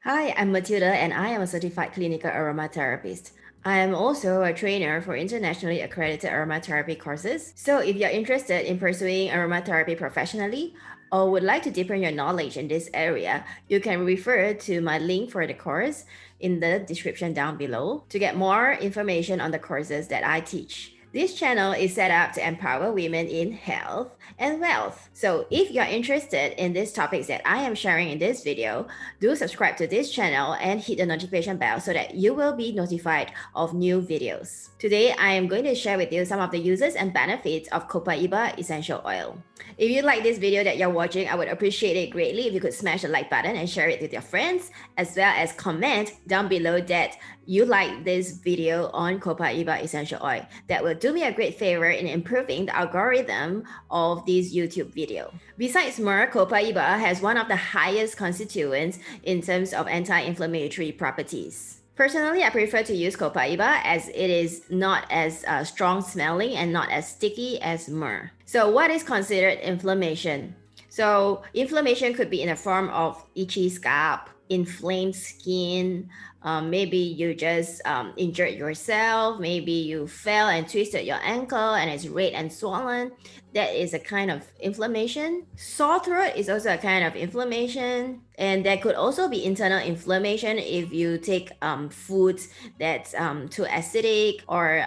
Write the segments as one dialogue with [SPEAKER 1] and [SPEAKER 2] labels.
[SPEAKER 1] Hi, I'm Matilda and I am a certified clinical aromatherapist. I am also a trainer for internationally accredited aromatherapy courses. So if you're interested in pursuing aromatherapy professionally or would like to deepen your knowledge in this area, you can refer to my link for the course in the description down below to get more information on the courses that I teach. This channel is set up to empower women in health and wealth. So if you're interested in these topics that I am sharing in this video, do subscribe to this channel and hit the notification bell so that you will be notified of new videos. Today, I am going to share with you some of the uses and benefits of COPAIBA essential oil. If you like this video that you're watching, I would appreciate it greatly if you could smash the like button and share it with your friends, as well as comment down below that you like this video on COPAIBA essential oil. That will do me a great favor in improving the algorithm of this YouTube video. Besides myrrh, COPAIBA has one of the highest constituents in terms of anti-inflammatory properties. Personally, I prefer to use COPAIBA as it is not as strong smelling and not as sticky as myrrh. So what is considered inflammation? So inflammation could be in the form of itchy scalp, inflamed skin, maybe you just injured yourself, maybe you fell and twisted your ankle and it's red and swollen. That is a kind of inflammation. Sore throat is also a kind of inflammation, and there could also be internal inflammation if you take foods that's too acidic or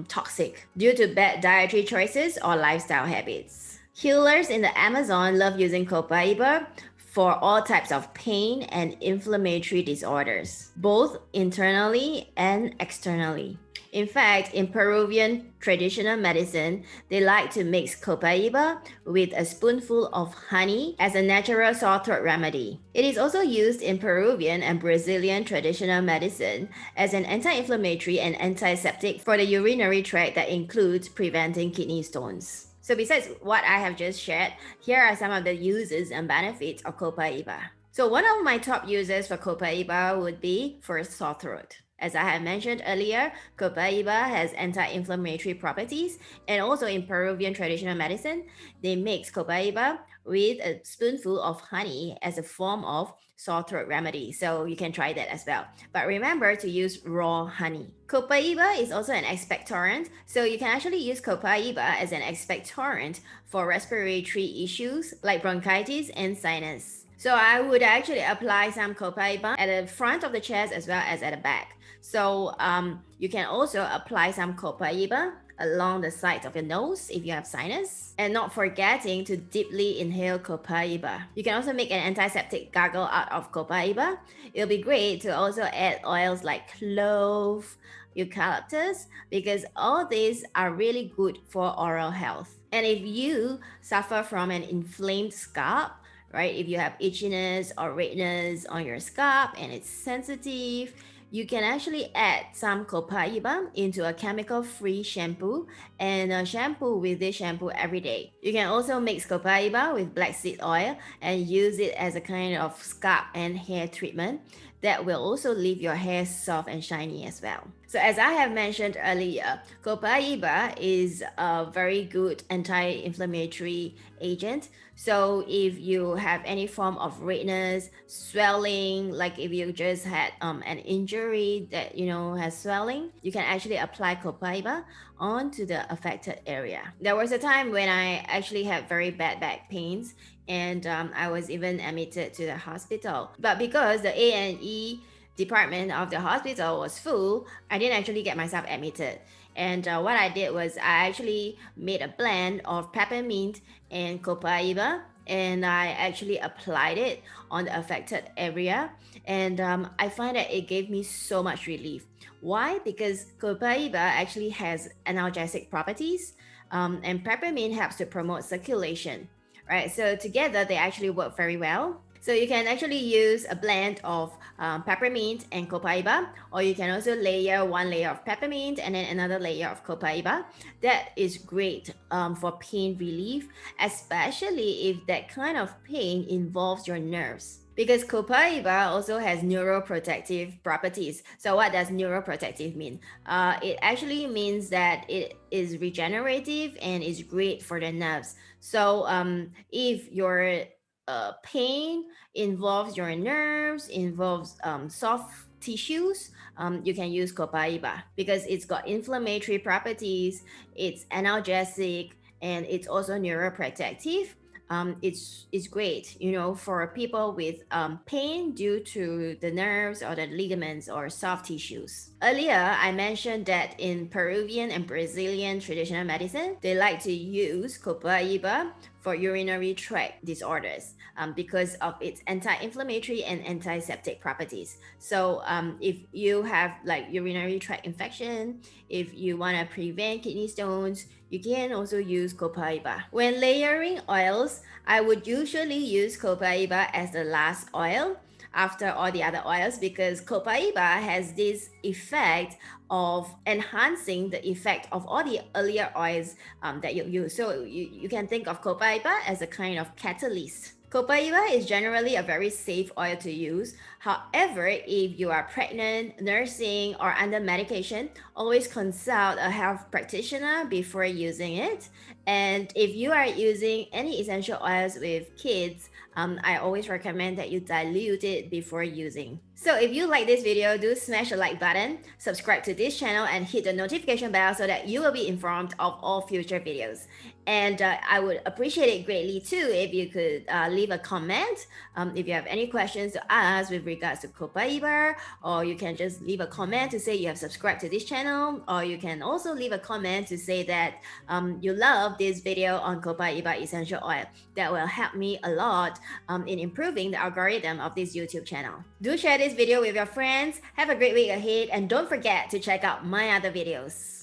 [SPEAKER 1] toxic due to bad dietary choices or lifestyle habits. Healers in the Amazon love using COPAIBA for all types of pain and inflammatory disorders, both internally and externally. In fact, in Peruvian traditional medicine, they like to mix COPAIBA with a spoonful of honey as a natural sore throat remedy. It is also used in Peruvian and Brazilian traditional medicine as an anti-inflammatory and antiseptic for the urinary tract that includes preventing kidney stones. So besides what I have just shared, here are some of the uses and benefits of COPAIBA. So one of my top uses for COPAIBA would be for sore throat. As I have mentioned earlier, COPAIBA has anti-inflammatory properties, and also in Peruvian traditional medicine, they mix COPAIBA with a spoonful of honey as a form of sore throat remedy. So you can try that as well. But remember to use raw honey. COPAIBA is also an expectorant, so you can actually use COPAIBA as an expectorant for respiratory issues like bronchitis and sinus. So I would actually apply some COPAIBA at the front of the chest as well as at the back. So you can also apply some COPAIBA along the sides of your nose if you have sinus, and not forgetting to deeply inhale COPAIBA. You can also make an antiseptic gargle out of COPAIBA. It'll be great to also add oils like clove, eucalyptus, because all these are really good for oral health. And if you suffer from an inflamed scalp, right, if you have itchiness or redness on your scalp and it's sensitive, you can actually add some COPAIBA into a chemical-free shampoo and shampoo with this shampoo every day. You can also mix COPAIBA with black seed oil and use it as a kind of scalp and hair treatment that will also leave your hair soft and shiny as well. So as I have mentioned earlier, COPAIBA is a very good anti-inflammatory agent. So if you have any form of redness, swelling, like if you just had an injury that has swelling, you can actually apply COPAIBA onto the affected area. There was a time when I actually had very bad back pains, and I was even admitted to the hospital. But because the A&E department of the hospital was full, I didn't actually get myself admitted. And what I did was I actually made a blend of peppermint and COPAIBA, and I actually applied it on the affected area, and I find that it gave me so much relief. Why? Because COPAIBA actually has analgesic properties, and peppermint helps to promote circulation, right? So together they actually work very well. So you can actually use a blend of peppermint and COPAIBA, or you can also layer one layer of peppermint and then another layer of COPAIBA. That is great for pain relief, especially if that kind of pain involves your nerves. Because COPAIBA also has neuroprotective properties. So what does neuroprotective mean? It actually means that it is regenerative and is great for the nerves. So if your pain, involves your nerves, involves soft tissues, you can use copaiba because it's got inflammatory properties, it's analgesic, and it's also neuroprotective. It's great, for people with pain due to the nerves or the ligaments or soft tissues. Earlier, I mentioned that in Peruvian and Brazilian traditional medicine, they like to use copaiba for urinary tract disorders because of its anti-inflammatory and antiseptic properties. So if you have like urinary tract infection, if you want to prevent kidney stones, you can also use copaiba. When layering oils, I would usually use copaiba as the last oil after all the other oils because copaiba has this effect of enhancing the effect of all the earlier oils that you use. So you can think of copaiba as a kind of catalyst. Copaiba is generally a very safe oil to use. However, if you are pregnant, nursing, or under medication, always consult a health practitioner before using it. And if you are using any essential oils with kids, I always recommend that you dilute it before using. So if you like this video, do smash the like button, subscribe to this channel, and hit the notification bell so that you will be informed of all future videos. And I would appreciate it greatly too if you could leave a comment if you have any questions to ask with regards to copaiba, or you can just leave a comment to say you have subscribed to this channel, or you can also leave a comment to say that you love this video on copaiba essential oil. That will help me a lot in improving the algorithm of this YouTube channel. Do share this video with your friends. Have a great week ahead, and don't forget to check out my other videos.